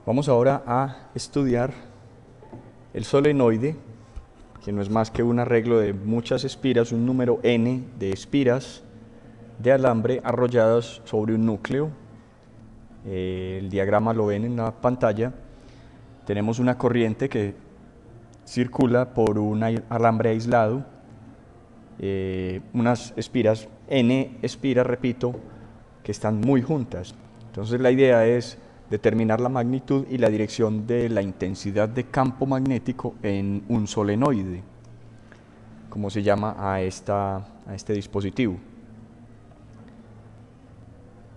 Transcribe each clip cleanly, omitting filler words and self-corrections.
Vamos ahora a estudiar el solenoide, que no es más que un arreglo de muchas espiras, un número n de espiras de alambre arrolladas sobre un núcleo. El diagrama lo ven en la pantalla. Tenemos una corriente que circula por un alambre aislado, unas espiras, n espiras, repito, que están muy juntas. Entonces la idea es determinar la magnitud y la dirección de la intensidad de campo magnético en un solenoide, como se llama a este dispositivo.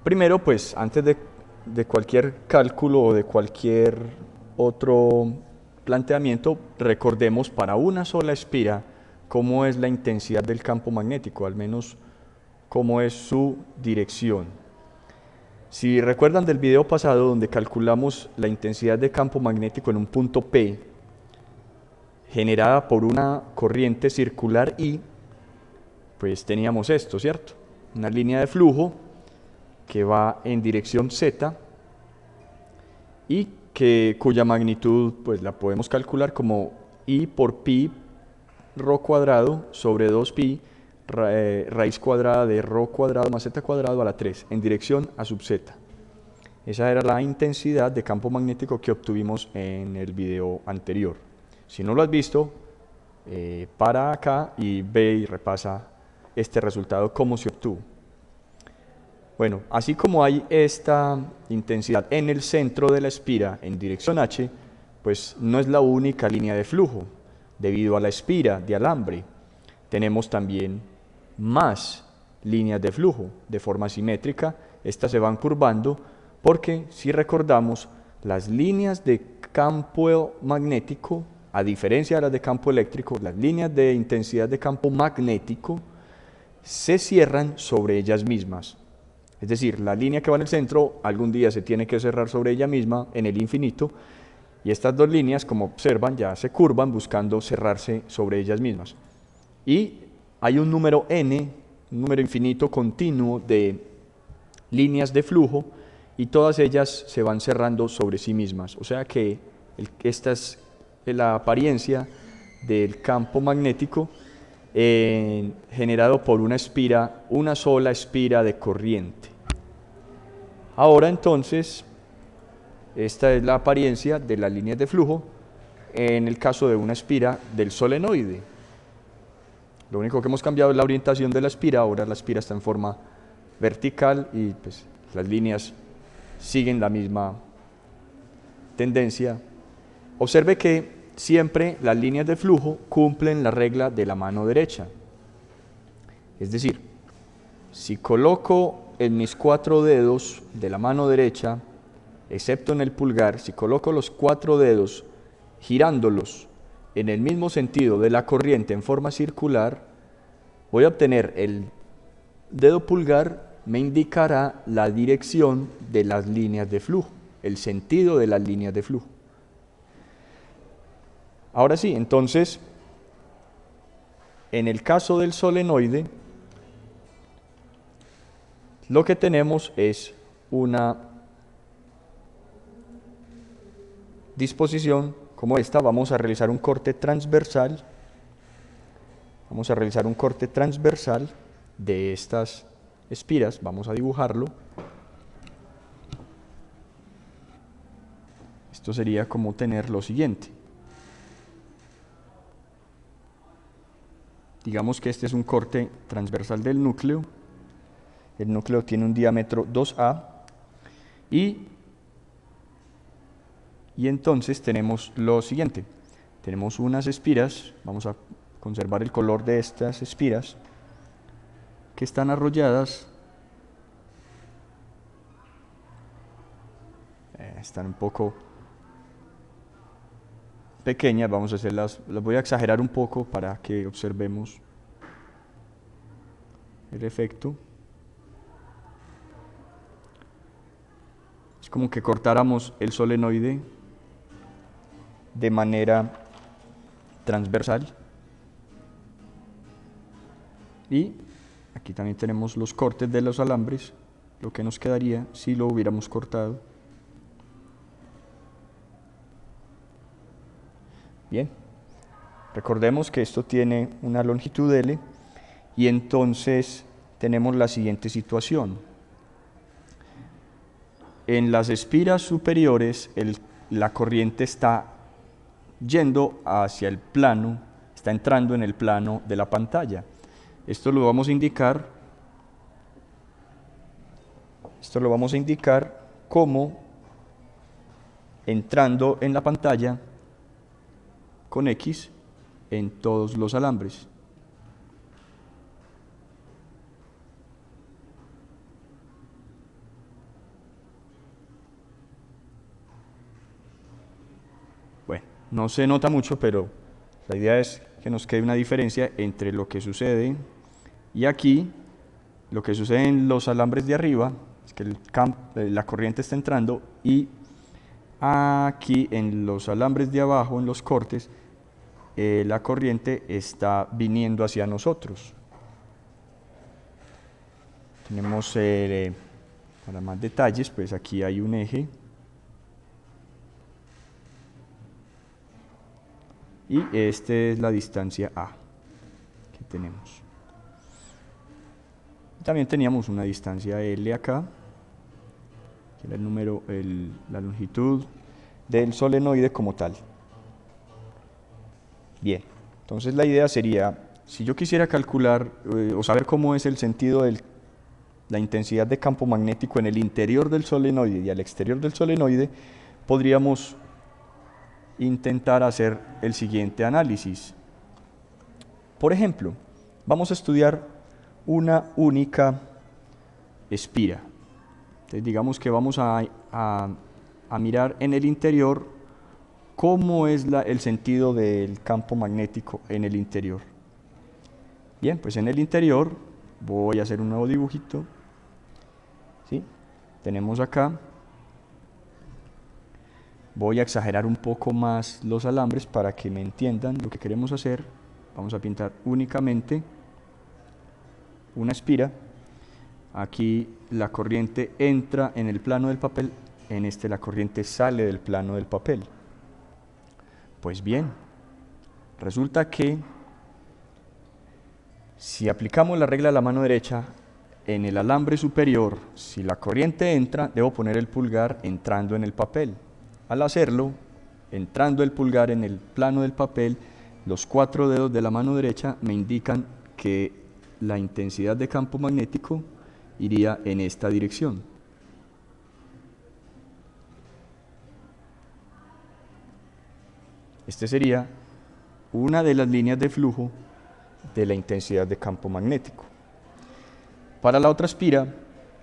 Primero, pues, antes de cualquier cálculo o de cualquier otro planteamiento, recordemos para una sola espira cómo es la intensidad del campo magnético, al menos cómo es su dirección. Si recuerdan del video pasado donde calculamos la intensidad de campo magnético en un punto P, generada por una corriente circular I, pues teníamos esto, ¿cierto? Una línea de flujo que va en dirección Z y cuya magnitud pues la podemos calcular como I por pi rho cuadrado sobre 2pi raíz cuadrada de rho cuadrado más z cuadrado a la 3 en dirección a sub z. Esa era la intensidad de campo magnético que obtuvimos en el video anterior. Si no lo has visto, para acá y ve y repasa este resultado, cómo se obtuvo. Bueno, así como hay esta intensidad en el centro de la espira en dirección H, pues no es la única línea de flujo. Debido a la espira de alambre, tenemos también más líneas de flujo de forma simétrica. Estas se van curvando porque, si recordamos, las líneas de campo magnético, a diferencia de las de campo eléctrico, las líneas de intensidad de campo magnético se cierran sobre ellas mismas. Es decir, la línea que va en el centro algún día se tiene que cerrar sobre ella misma en el infinito, y estas dos líneas, como observan, ya se curvan buscando cerrarse sobre ellas mismas. Y hay un número n, un número infinito continuo de líneas de flujo, y todas ellas se van cerrando sobre sí mismas. O sea que esta es la apariencia del campo magnético generado por una espira, una sola espira de corriente. Ahora entonces, esta es la apariencia de las líneas de flujo en el caso de una espira del solenoide. Lo único que hemos cambiado es la orientación de la espira. Ahora la espira está en forma vertical y pues las líneas siguen la misma tendencia. Observe que siempre las líneas de flujo cumplen la regla de la mano derecha. Es decir, si coloco en mis 4 dedos de la mano derecha, excepto en el pulgar, si coloco los 4 dedos girándolos en el mismo sentido de la corriente en forma circular, voy a obtener el dedo pulgar, me indicará la dirección de las líneas de flujo, el sentido de las líneas de flujo. Ahora sí, entonces, en el caso del solenoide, lo que tenemos es una disposición como esta. Vamos a realizar un corte transversal. Vamos a realizar un corte transversal de estas espiras. Vamos a dibujarlo. Esto sería como tener lo siguiente. Digamos que este es un corte transversal del núcleo. El núcleo tiene un diámetro 2A y entonces tenemos lo siguiente. Tenemos unas espiras, vamos a conservar el color de estas espiras, que están arrolladas, están un poco pequeñas, vamos a hacerlas, las voy a exagerar un poco para que observemos el efecto. Es como que cortáramos el solenoide de manera transversal. Y aquí también tenemos los cortes de los alambres, lo que nos quedaría si lo hubiéramos cortado Bien, recordemos que esto tiene una longitud L y entonces tenemos la siguiente situación. En las espiras superiores la corriente está yendo hacia el plano, está entrando en el plano de la pantalla. Esto lo vamos a indicar como entrando en la pantalla con X en todos los alambres. Bueno, no se nota mucho, pero la idea es que nos quede una diferencia entre lo que sucede y aquí, lo que sucede en los alambres de arriba, es que la corriente está entrando, y aquí en los alambres de abajo, en los cortes, la corriente está viniendo hacia nosotros. Tenemos, para más detalles, pues aquí hay un eje y esta es la distancia A que tenemos. También teníamos una distancia L acá, que era la longitud del solenoide como tal. Bien, entonces la idea sería, si yo quisiera calcular o saber cómo es el sentido de la intensidad de campo magnético en el interior del solenoide y al exterior del solenoide, podríamos intentar hacer el siguiente análisis. Por ejemplo, vamos a estudiar una única espira. Entonces digamos que vamos a mirar en el interior cómo es el sentido del campo magnético en el interior. Bien, pues en el interior voy a hacer un nuevo dibujito. ¿Sí? Tenemos acá, voy a exagerar un poco más los alambres para que me entiendan lo que queremos hacer. Vamos a pintar únicamente una espira. Aquí la corriente entra en el plano del papel, en este la corriente sale del plano del papel. Pues bien, resulta que si aplicamos la regla de la mano derecha, en el alambre superior, si la corriente entra, debo poner el pulgar entrando en el papel. Al hacerlo, entrando el pulgar en el plano del papel, los 4 dedos de la mano derecha me indican que la intensidad de campo magnético iría en esta dirección. Este sería una de las líneas de flujo de la intensidad de campo magnético. Para la otra espira,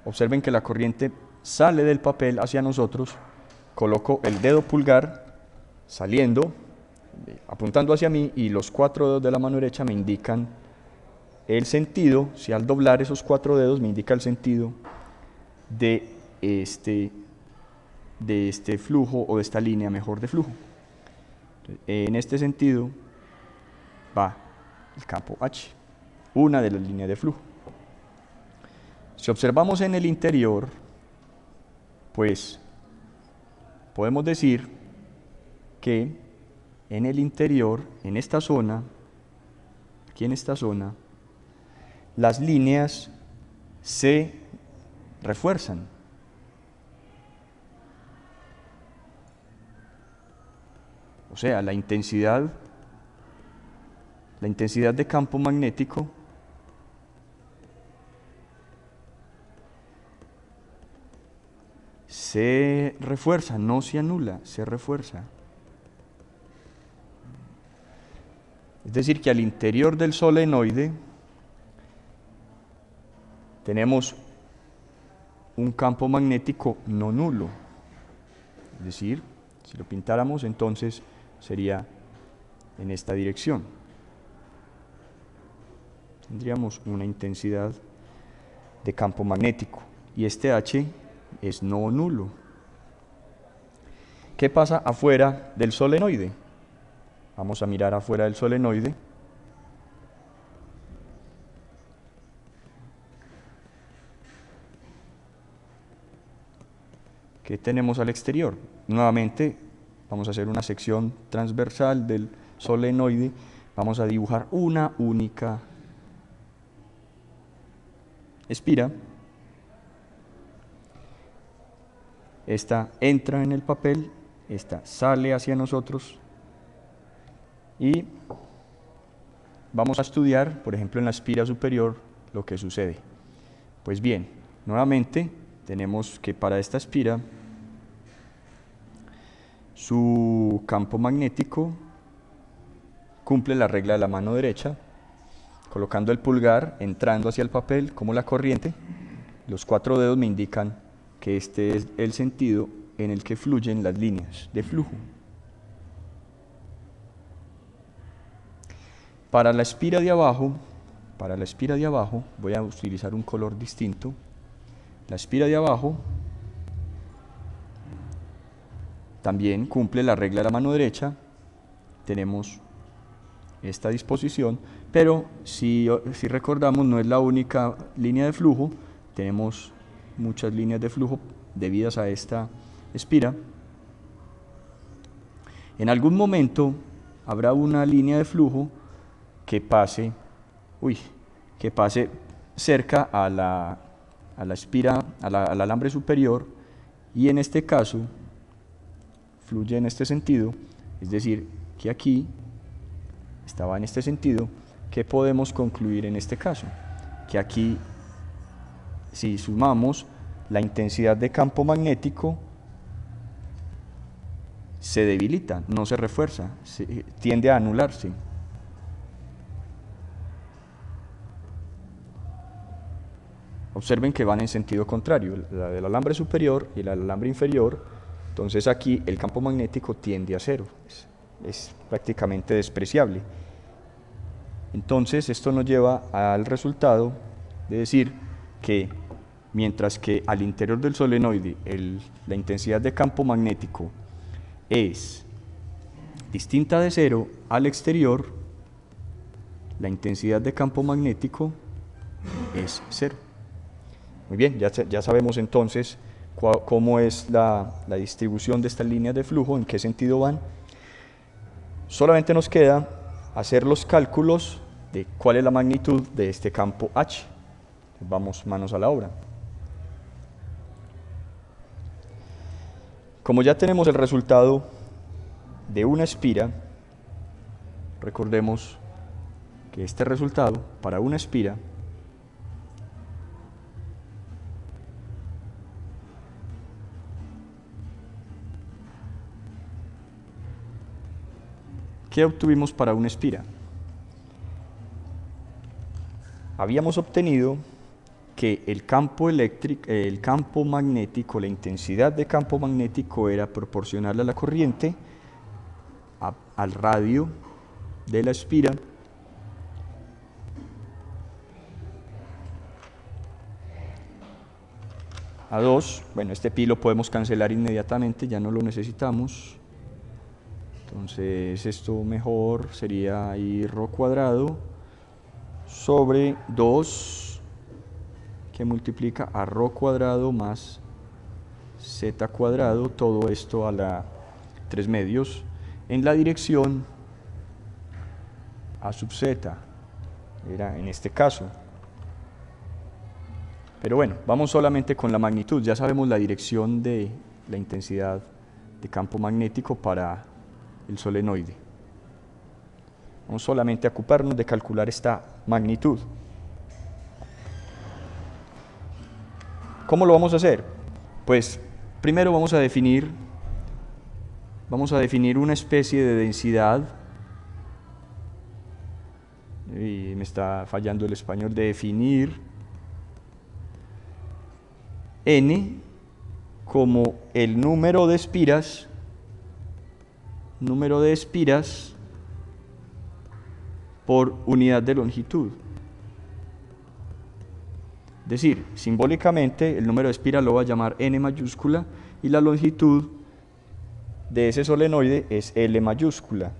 observen que la corriente sale del papel hacia nosotros, coloco el dedo pulgar saliendo, apuntando hacia mí, y los 4 dedos de la mano derecha me indican el sentido. Si al doblar esos 4 dedos me indica el sentido de este flujo, o de esta línea mejor de flujo. Entonces, en este sentido va el campo H, una de las líneas de flujo. Si observamos en el interior, pues podemos decir que en el interior, en esta zona, aquí en esta zona, las líneas se refuerzan. O sea, la intensidad de campo magnético se refuerza, no se anula, se refuerza. Es decir, que al interior del solenoide tenemos un campo magnético no nulo. Es decir, si lo pintáramos, entonces sería en esta dirección. Tendríamos una intensidad de campo magnético y este H es no nulo. ¿Qué pasa afuera del solenoide? Vamos a mirar afuera del solenoide. ¿Qué tenemos al exterior? Nuevamente vamos a hacer una sección transversal del solenoide, vamos a dibujar una única espira. Esta entra en el papel, esta sale hacia nosotros y vamos a estudiar, por ejemplo, en la espira superior, lo que sucede. Pues bien, nuevamente tenemos que para esta espira su campo magnético cumple la regla de la mano derecha, colocando el pulgar, entrando hacia el papel como la corriente. Los 4 dedos me indican que este es el sentido en el que fluyen las líneas de flujo. Para la espira de abajo voy a utilizar un color distinto. La espira de abajo también cumple la regla de la mano derecha. Tenemos esta disposición, pero si recordamos, no es la única línea de flujo, tenemos muchas líneas de flujo debidas a esta espira. En algún momento habrá una línea de flujo que pase cerca a la espira, al alambre superior, y en este caso fluye en este sentido, es decir, que aquí estaba en este sentido. ¿Qué podemos concluir en este caso? Que aquí, si sumamos, la intensidad de campo magnético se debilita, no se refuerza, tiende a anularse. Observen que van en sentido contrario, la del alambre superior y la del alambre inferior. Entonces aquí el campo magnético tiende a cero, es prácticamente despreciable. Entonces esto nos lleva al resultado de decir que mientras que al interior del solenoide la intensidad de campo magnético es distinta de cero, al exterior la intensidad de campo magnético es cero. Muy bien, ya sabemos entonces cómo es la distribución de estas líneas de flujo, en qué sentido van. Solamente nos queda hacer los cálculos de cuál es la magnitud de este campo H. Vamos manos a la obra. Como ya tenemos el resultado de una espira, recordemos que este resultado para una espira ¿qué obtuvimos para una espira? Habíamos obtenido que el campo eléctrico, el campo magnético, la intensidad de campo magnético era proporcional a la corriente, al radio de la espira, a 2. Bueno, este pi lo podemos cancelar inmediatamente, ya no lo necesitamos. Entonces esto mejor sería ahí ρ cuadrado sobre 2 que multiplica a ρ cuadrado más z cuadrado, todo esto a la 3 medios en la dirección a sub z, era en este caso. Pero bueno, vamos solamente con la magnitud, ya sabemos la dirección de la intensidad de campo magnético para el solenoide. Vamos solamente a ocuparnos de calcular esta magnitud. ¿Cómo lo vamos a hacer? Pues primero vamos a definir una especie de densidad, y me está fallando el español, de definir n como el número de espiras por unidad de longitud. Es decir, simbólicamente el número de espiras lo voy a llamar n mayúscula y la longitud de ese solenoide es L mayúscula.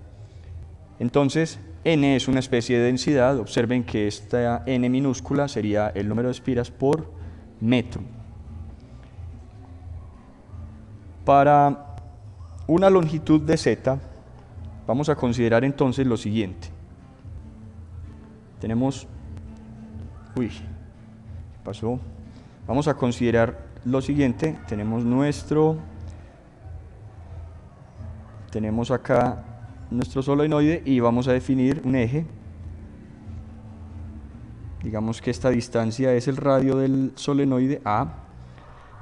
Entonces, n es una especie de densidad. Observen que esta n minúscula sería el número de espiras por metro. Para una longitud de z, vamos a considerar entonces lo siguiente. Tenemos, ¿qué pasó? Vamos a considerar lo siguiente, tenemos acá nuestro solenoide y vamos a definir un eje. Digamos que esta distancia es el radio del solenoide A.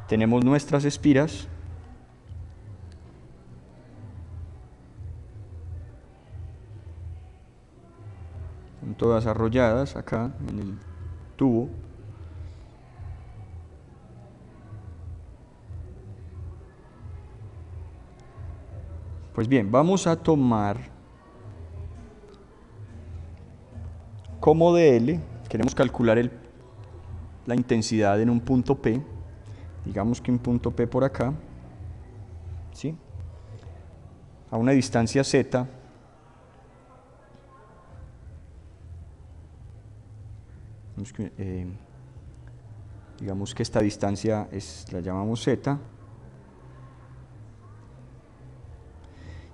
Tenemos nuestras espiras. Son todas arrolladas acá en el tubo. Pues bien, vamos a tomar como dl, queremos calcular la intensidad en un punto P, digamos que un punto P por acá, ¿sí? A una distancia z, digamos que esta distancia la llamamos z.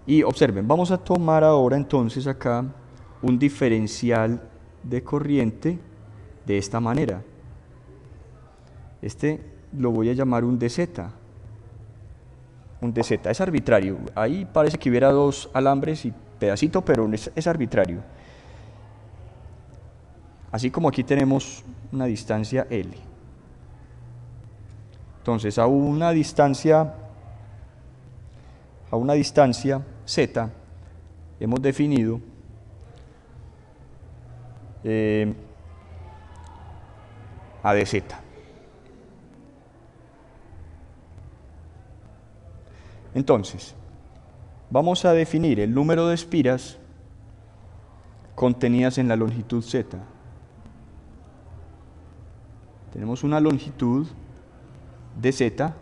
Y observen, vamos a tomar ahora entonces acá un diferencial de corriente de esta manera. Este lo voy a llamar un dz. Un dz es arbitrario. Ahí parece que hubiera dos alambres y pedacito, pero es arbitrario. Así como aquí tenemos una distancia L. Entonces a una distancia z hemos definido a dz. Entonces, vamos a definir el número de espiras contenidas en la longitud z. Tenemos una longitud de z.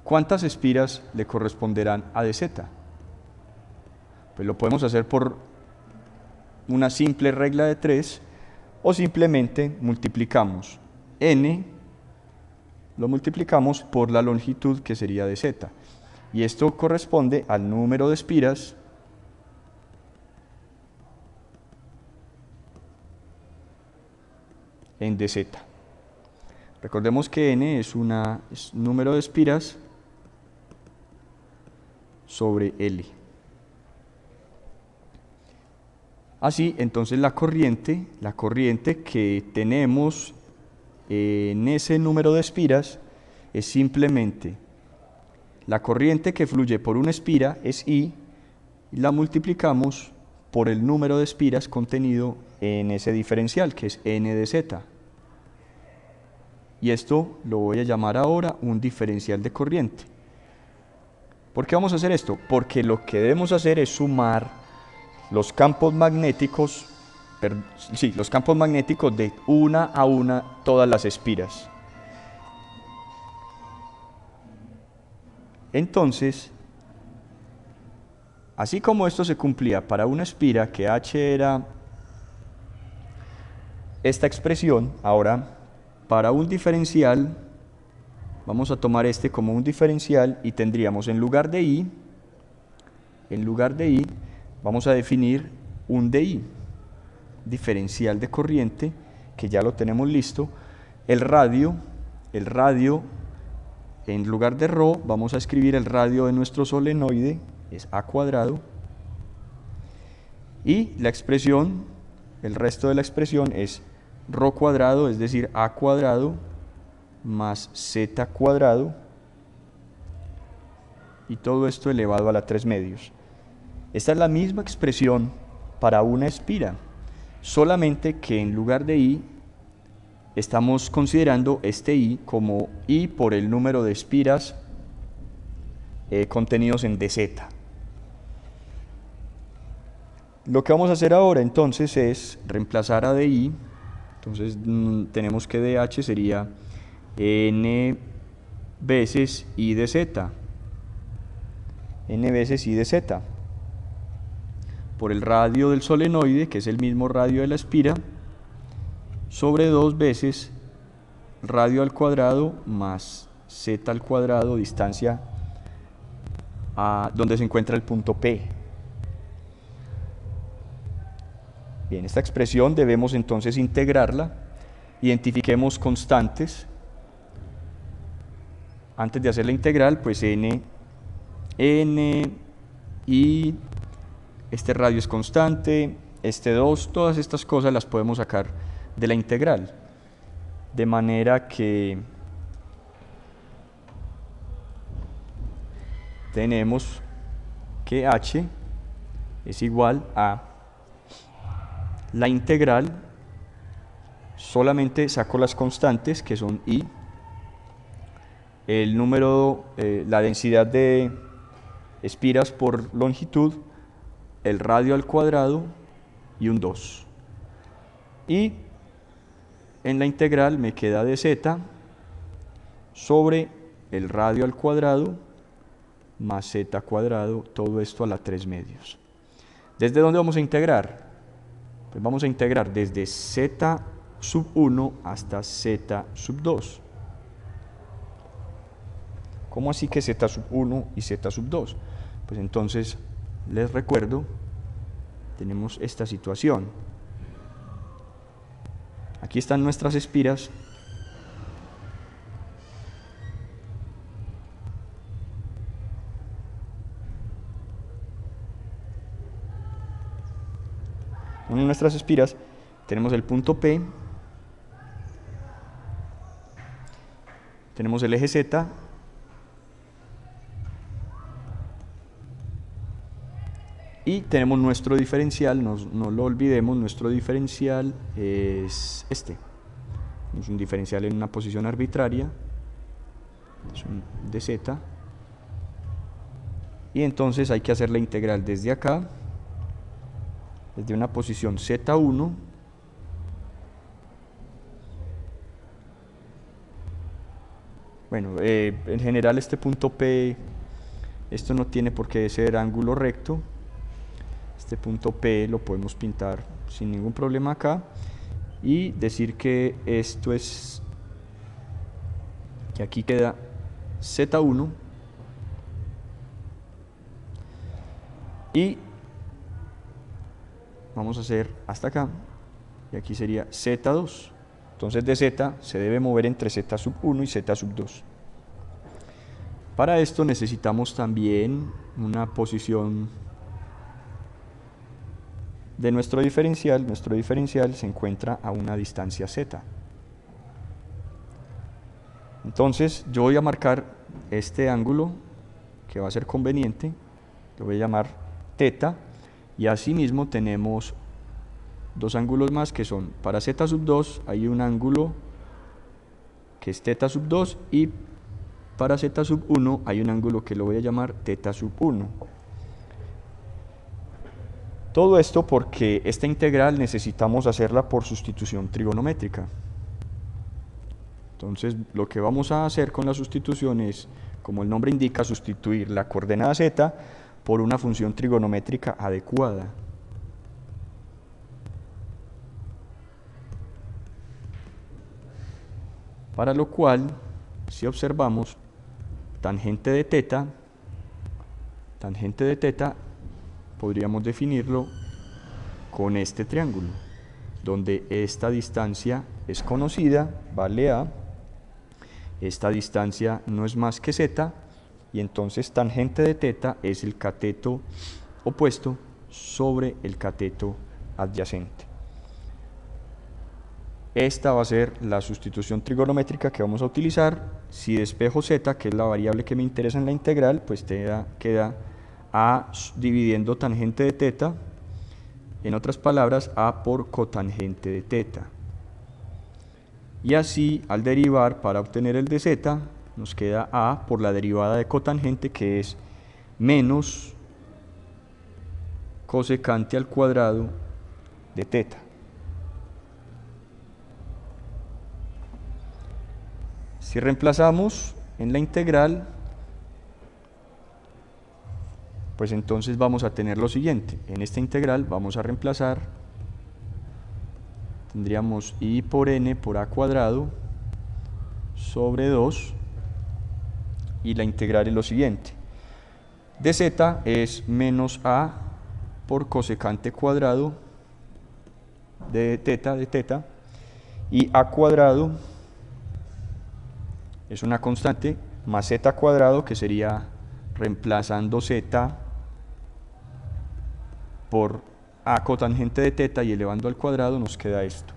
¿Cuántas espiras le corresponderán a dz? Pues lo podemos hacer por una simple regla de 3 o simplemente multiplicamos n, lo multiplicamos por la longitud que sería de z. Y esto corresponde al número de espiras en dz. Recordemos que n es número de espiras sobre L. Así, entonces la corriente que tenemos en ese número de espiras es simplemente la corriente que fluye por una espira es I, y la multiplicamos por el número de espiras contenido en ese diferencial, que es n de z. Y esto lo voy a llamar ahora un diferencial de corriente. ¿Por qué vamos a hacer esto? Porque lo que debemos hacer es sumar los campos magnéticos, de una a una todas las espiras. Entonces, así como esto se cumplía para una espira, que h era esta expresión, ahora para un diferencial, vamos a tomar este como un diferencial y tendríamos en lugar de I, vamos a definir un DI, diferencial de corriente, que ya lo tenemos listo. El radio, en lugar de ρ, vamos a escribir el radio de nuestro solenoide, es A cuadrado, y la expresión, el resto de la expresión es ρ cuadrado, es decir, A cuadrado más Z cuadrado, y todo esto elevado a la 3 medios. Esta es la misma expresión para una espira, solamente que en lugar de I, estamos considerando este I como I por el número de espiras contenidos en dz. Lo que vamos a hacer ahora entonces es reemplazar a DI, entonces tenemos que DH sería n veces I de z, n veces I de z, por el radio del solenoide, que es el mismo radio de la espira, sobre 2 veces radio al cuadrado más z al cuadrado, distancia a donde se encuentra el punto P. Bien, esta expresión debemos entonces integrarla. Identifiquemos constantes. Antes de hacer la integral, pues n, y este radio es constante, este 2, todas estas cosas las podemos sacar de la integral. De manera que tenemos que h es igual a la integral, solamente saco las constantes que son i, el número, la densidad de espiras por longitud, el radio al cuadrado y un 2. Y en la integral me queda dz sobre el radio al cuadrado más z cuadrado, todo esto a la 3 medios. ¿Desde dónde vamos a integrar? Pues vamos a integrar desde z sub 1 hasta z sub 2. ¿Cómo así que z sub 1 y z sub 2? Pues entonces, les recuerdo, tenemos esta situación. Aquí están nuestras espiras. En nuestras espiras tenemos el punto P, tenemos el eje Z, y tenemos nuestro diferencial, no lo olvidemos, nuestro diferencial es este. Es un diferencial en una posición arbitraria, es un dz, y entonces hay que hacer la integral desde acá, desde una posición z1, bueno, en general este punto P, esto no tiene por qué ser ángulo recto. Este punto P lo podemos pintar sin ningún problema acá y decir que esto es, que aquí queda Z1 y vamos a hacer hasta acá y aquí sería Z2. Entonces de Z se debe mover entre Z sub 1 y Z sub 2. Para esto necesitamos también una posición de nuestro diferencial. Nuestro diferencial se encuentra a una distancia Z. Entonces yo voy a marcar este ángulo que va a ser conveniente, lo voy a llamar θ, y asimismo tenemos dos ángulos más que son, para Z sub 2 hay un ángulo que es θ sub 2 y para Z sub 1 hay un ángulo que lo voy a llamar θ sub 1. Todo esto porque esta integral necesitamos hacerla por sustitución trigonométrica. Entonces lo que vamos a hacer con la sustitución es, como el nombre indica, sustituir la coordenada z por una función trigonométrica adecuada. Para lo cual, si observamos, tangente de θ, podríamos definirlo con este triángulo, donde esta distancia es conocida, vale A, esta distancia no es más que z, y entonces tangente de θ es el cateto opuesto sobre el cateto adyacente. Esta va a ser la sustitución trigonométrica que vamos a utilizar. Si despejo z, que es la variable que me interesa en la integral, pues queda A dividiendo tangente de θ, en otras palabras, A por cotangente de θ. Y así, al derivar para obtener el de z, nos queda A por la derivada de cotangente, que es menos cosecante al cuadrado de θ. Si reemplazamos en la integral, pues entonces vamos a tener lo siguiente. En esta integral vamos a reemplazar, tendríamos i por n por a cuadrado sobre 2 y la integral es lo siguiente. De z es menos a por cosecante cuadrado de teta, y a cuadrado es una constante, más z cuadrado, que sería reemplazando z por a cotangente de teta y elevando al cuadrado, nos queda esto,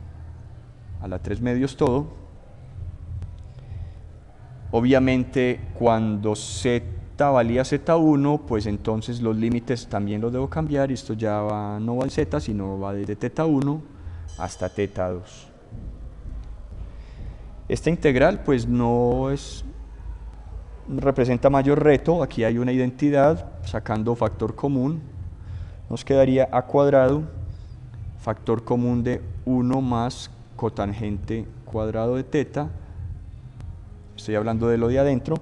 a la 3 medios todo. Obviamente cuando z valía z1, pues entonces los límites también los debo cambiar, y esto ya no va en z, sino va desde teta1 hasta teta2. Esta integral pues no representa mayor reto. Aquí hay una identidad, sacando factor común nos quedaría a cuadrado, factor común de 1 más cotangente cuadrado de teta, estoy hablando de lo de adentro,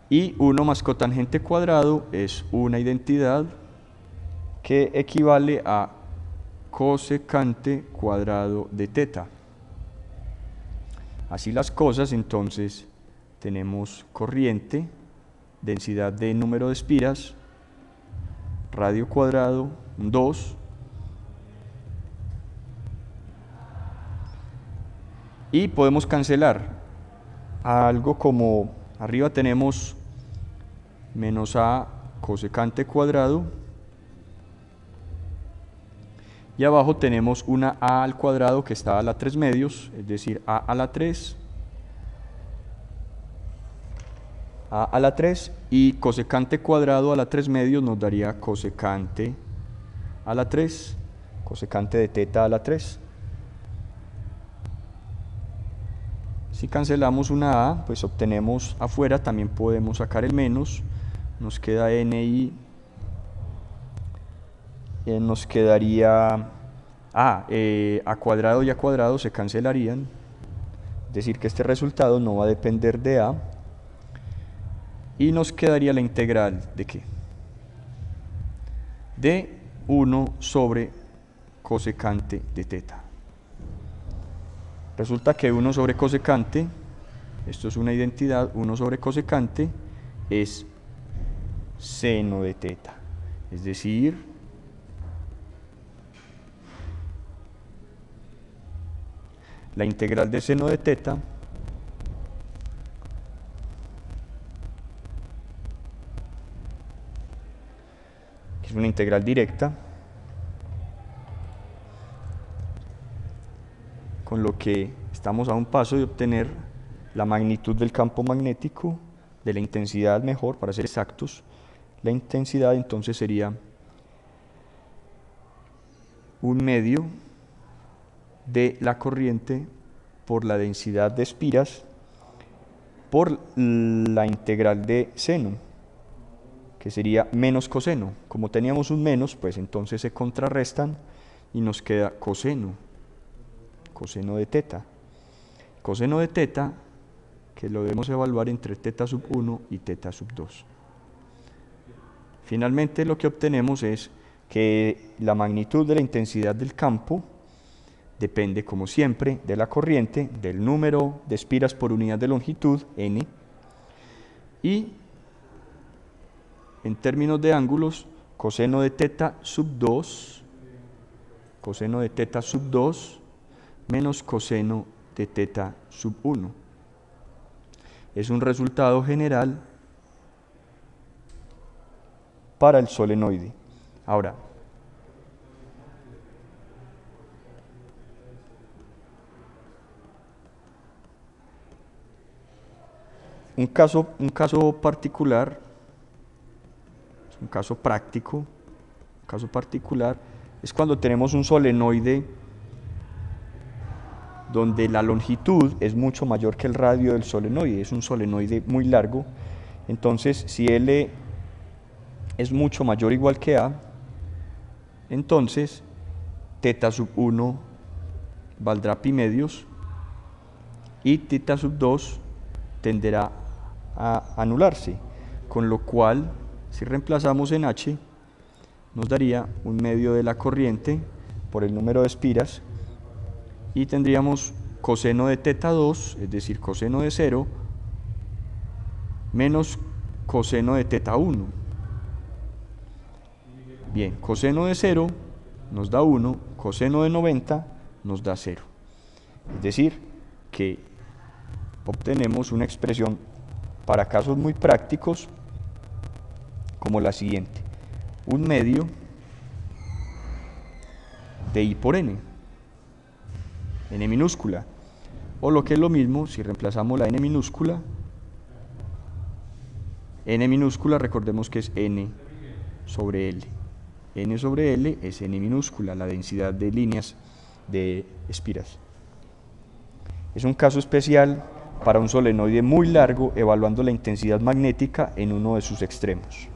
y 1 más cotangente cuadrado es una identidad que equivale a cosecante cuadrado de teta. Así las cosas, entonces tenemos corriente, densidad de número de espiras, radio cuadrado 2, y podemos cancelar algo como arriba tenemos menos a cosecante cuadrado, y abajo tenemos una a al cuadrado que está a la 3 medios, es decir, a la 3, a la 3, y cosecante cuadrado a la 3 medios nos daría cosecante a la 3, cosecante de teta a la 3. Si cancelamos una a, pues obtenemos afuera, también podemos sacar el menos, nos queda n y nos quedaría a cuadrado y a cuadrado se cancelarían, es decir que este resultado no va a depender de a, y nos quedaría la integral de ¿qué? De 1 sobre cosecante de teta. Resulta que 1 sobre cosecante, esto es una identidad, 1 sobre cosecante es seno de teta, es decir, la integral de seno de teta es una integral directa, con lo que estamos a un paso de obtener la magnitud del campo magnético, de la intensidad mejor, para ser exactos. La intensidad entonces sería 1/2 de la corriente por la densidad de espiras por la integral de seno, que sería menos coseno. Como teníamos un menos, pues entonces se contrarrestan y nos queda coseno de teta. Coseno de teta, que lo debemos evaluar entre teta sub 1 y teta sub 2. Finalmente lo que obtenemos es que la magnitud de la intensidad del campo depende, como siempre, de la corriente, del número de espiras por unidad de longitud, n, y en términos de ángulos, coseno de teta sub 2, menos coseno de teta sub 1. Es un resultado general para el solenoide. Ahora, un caso particular, un caso práctico, un caso particular es cuando tenemos un solenoide donde la longitud es mucho mayor que el radio del solenoide, es un solenoide muy largo. Entonces, si L es mucho mayor o igual que A, entonces teta sub 1 valdrá pi medios y teta sub 2 tenderá a anularse, con lo cual, si reemplazamos en H, nos daría 1/2 de la corriente por el número de espiras, y tendríamos coseno de teta 2, es decir, coseno de 0, menos coseno de teta 1. Bien, coseno de 0 nos da 1, coseno de 90 nos da 0. Es decir, que obtenemos una expresión para casos muy prácticos como la siguiente: 1/2 de i por n minúscula, o lo que es lo mismo, si reemplazamos la n minúscula recordemos que es n sobre l. N sobre L es n minúscula, la densidad de líneas de espiras. Es un caso especial para un solenoide muy largo evaluando la intensidad magnética en uno de sus extremos.